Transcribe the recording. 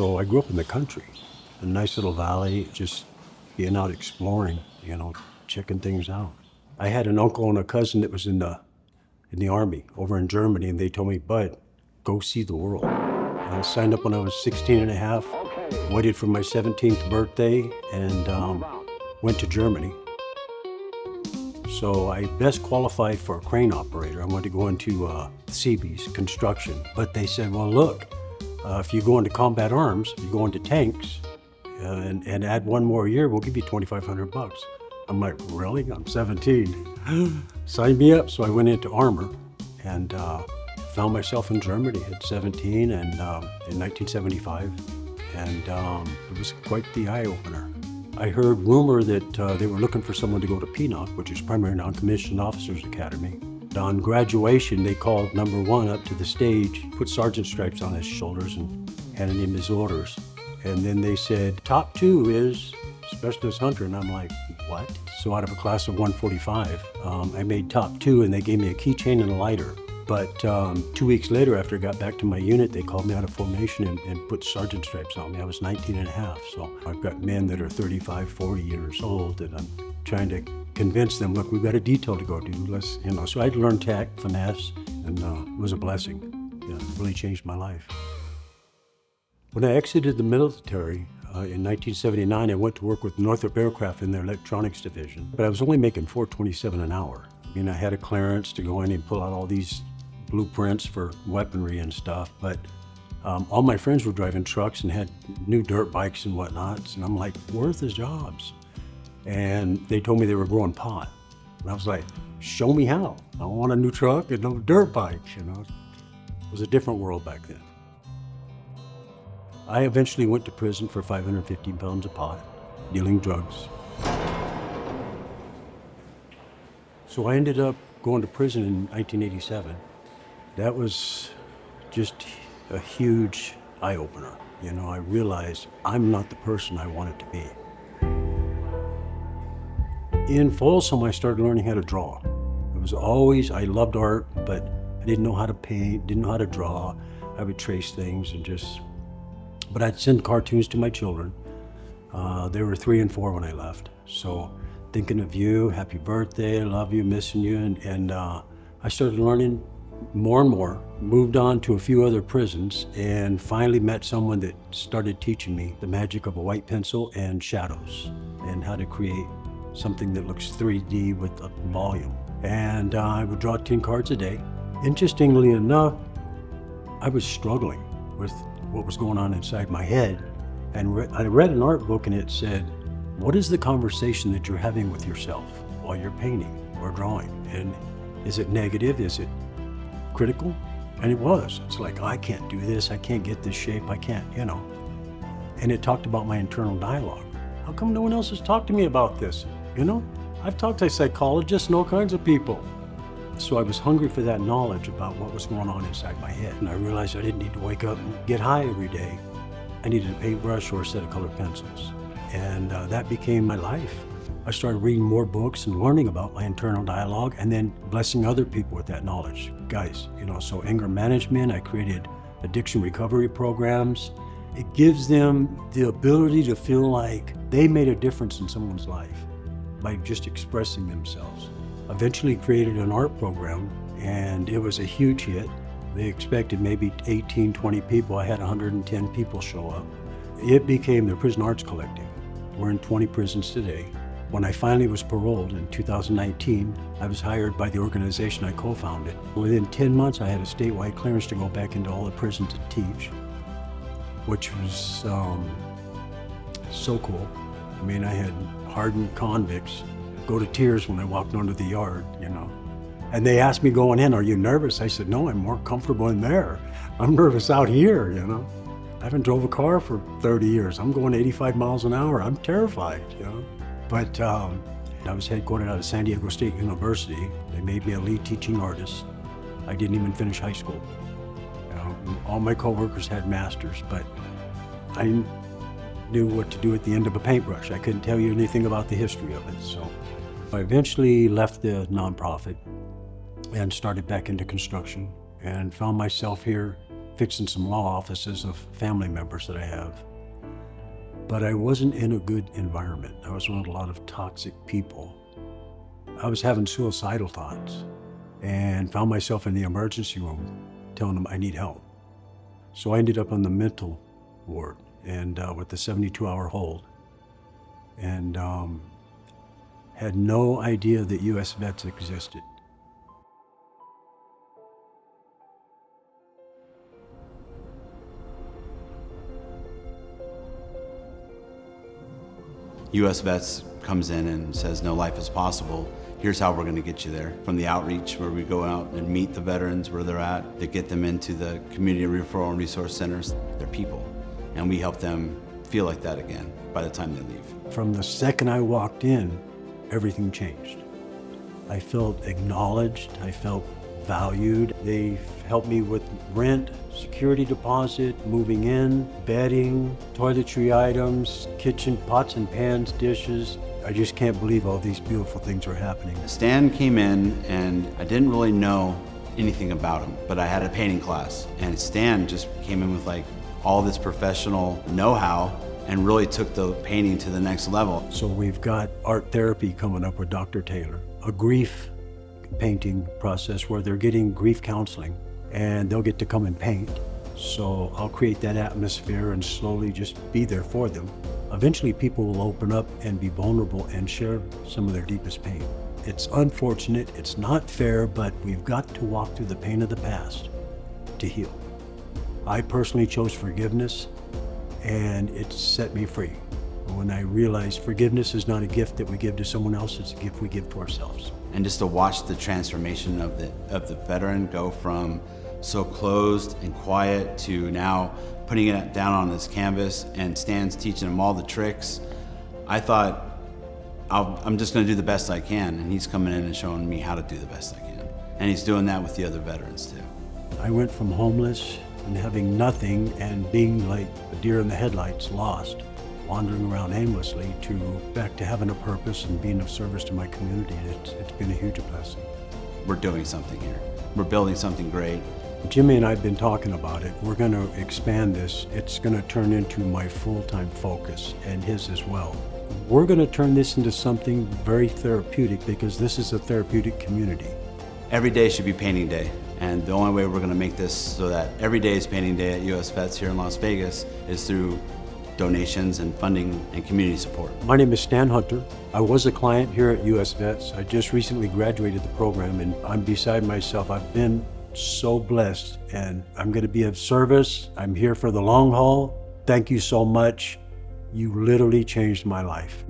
So I grew up in the country, a nice little valley, just being out exploring, checking things out. I had an uncle and a cousin that was in the army over in Germany, and they told me, Bud, go see the world. I signed up when I was 16 and a half, waited for my 17th birthday, and went to Germany. So I best qualified for a crane operator. I wanted to go into Seabees, construction. But they said, well, look, if you go into combat arms, you go into tanks, and add one more year, we'll give you $2,500. I'm like, really? I'm 17. Sign me up. So I went into armor and found myself in Germany at 17 and in 1975. And it was quite the eye-opener. I heard rumor that they were looking for someone to go to PNOC, which is Primary Non-Commissioned Officers Academy. On graduation, they called number one up to the stage, put sergeant stripes on his shoulders and handed him his orders. And then they said, top two is Specialist Hunter. And I'm like, what? So out of a class of 145, I made top two, and they gave me a keychain and a lighter. But 2 weeks later, after I got back to my unit, they called me out of formation and put sergeant stripes on me. I was 19 and a half. So I've got men that are 35, 40 years old, and I'm trying to convince them, look, we've got a detail to go do. Let's, So I had to learn tact, finesse, and it was a blessing. Yeah, it really changed my life. When I exited the military in 1979, I went to work with Northrop Aircraft in their electronics division, but I was only making $4.27 an hour. I had a clearance to go in and pull out all these blueprints for weaponry and stuff, but all my friends were driving trucks and had new dirt bikes and whatnots, and I'm like, where's the jobs? And they told me they were growing pot. And I was like, show me how. I want a new truck and no dirt bikes, It was a different world back then. I eventually went to prison for 550 pounds of pot, dealing drugs. So I ended up going to prison in 1987. That was just a huge eye-opener. I realized I'm not the person I wanted to be. In Folsom, I started learning how to draw. I loved art, but I didn't know how to paint, didn't know how to draw. I would trace things but I'd send cartoons to my children. They were 3 and 4 when I left. So thinking of you, happy birthday, I love you, missing you. And I started learning more and more, moved on to a few other prisons, and finally met someone that started teaching me the magic of a white pencil and shadows and how to create something that looks 3D with a volume. And I would draw 10 cards a day. Interestingly enough, I was struggling with what was going on inside my head. And I read an art book, and it said, what is the conversation that you're having with yourself while you're painting or drawing? And is it negative? Is it critical? And it was. It's like, I can't do this. I can't get this shape. I can't, And it talked about my internal dialogue. How come no one else has talked to me about this? I've talked to psychologists and all kinds of people. So I was hungry for that knowledge about what was going on inside my head. And I realized I didn't need to wake up and get high every day. I needed a paintbrush or a set of colored pencils. And that became my life. I started reading more books and learning about my internal dialogue, and then blessing other people with that knowledge. Guys, so anger management, I created addiction recovery programs. It gives them the ability to feel like they made a difference in someone's life by just expressing themselves. Eventually created an art program, and it was a huge hit. They expected maybe 18, 20 people. I had 110 people show up. It became the Prison Arts Collective. We're in 20 prisons today. When I finally was paroled in 2019, I was hired by the organization I co-founded. Within 10 months, I had a statewide clearance to go back into all the prisons to teach, which was so cool. I had hardened convicts go to tears when I walked onto the yard, And they asked me going in, are you nervous? I said, no, I'm more comfortable in there. I'm nervous out here, I haven't drove a car for 30 years. I'm going 85 miles an hour. I'm terrified, But I was headquartered out of San Diego State University. They made me a lead teaching artist. I didn't even finish high school. All my coworkers had masters, but I knew what to do at the end of a paintbrush. I couldn't tell you anything about the history of it. So I eventually left the nonprofit and started back into construction, and found myself here fixing some law offices of family members that I have. But I wasn't in a good environment. I was around a lot of toxic people. I was having suicidal thoughts and found myself in the emergency room telling them I need help. So I ended up on the mental ward and with the 72-hour hold, and had no idea that U.S. Vets existed. U.S. Vets comes in and says, no, life is possible. Here's how we're going to get you there. From the outreach where we go out and meet the veterans where they're at, to get them into the community referral and resource centers. They're people, and we help them feel like that again by the time they leave. From the second I walked in, everything changed. I felt acknowledged, I felt valued. They helped me with rent, security deposit, moving in, bedding, toiletry items, kitchen pots and pans, dishes. I just can't believe all these beautiful things are happening. Stan came in, and I didn't really know anything about him, but I had a painting class, and Stan just came in with like all this professional know-how and really took the painting to the next level. So we've got art therapy coming up with Dr. Taylor, a grief painting process where they're getting grief counseling and they'll get to come and paint. So I'll create that atmosphere and slowly just be there for them. Eventually people will open up and be vulnerable and share some of their deepest pain. It's unfortunate, it's not fair, but we've got to walk through the pain of the past to heal. I personally chose forgiveness, and it set me free. When I realized forgiveness is not a gift that we give to someone else, it's a gift we give to ourselves. And just to watch the transformation of the veteran go from so closed and quiet to now putting it down on this canvas, and Stan's teaching him all the tricks. I thought, I'm just gonna do the best I can, and he's coming in and showing me how to do the best I can. And he's doing that with the other veterans too. I went from homeless and having nothing and being like a deer in the headlights, lost, wandering around aimlessly, to back to having a purpose and being of service to my community. It's been a huge blessing. We're doing something here. We're building something great. Jimmy and I have been talking about it. We're going to expand this. It's going to turn into my full-time focus, and his as well. We're going to turn this into something very therapeutic, because this is a therapeutic community. Every day should be painting day. And the only way we're going to make this so that every day is painting day at U.S. Vets here in Las Vegas is through donations and funding and community support. My name is Stan Hunter. I was a client here at U.S. Vets. I just recently graduated the program, and I'm beside myself. I've been so blessed, and I'm going to be of service. I'm here for the long haul. Thank you so much. You literally changed my life.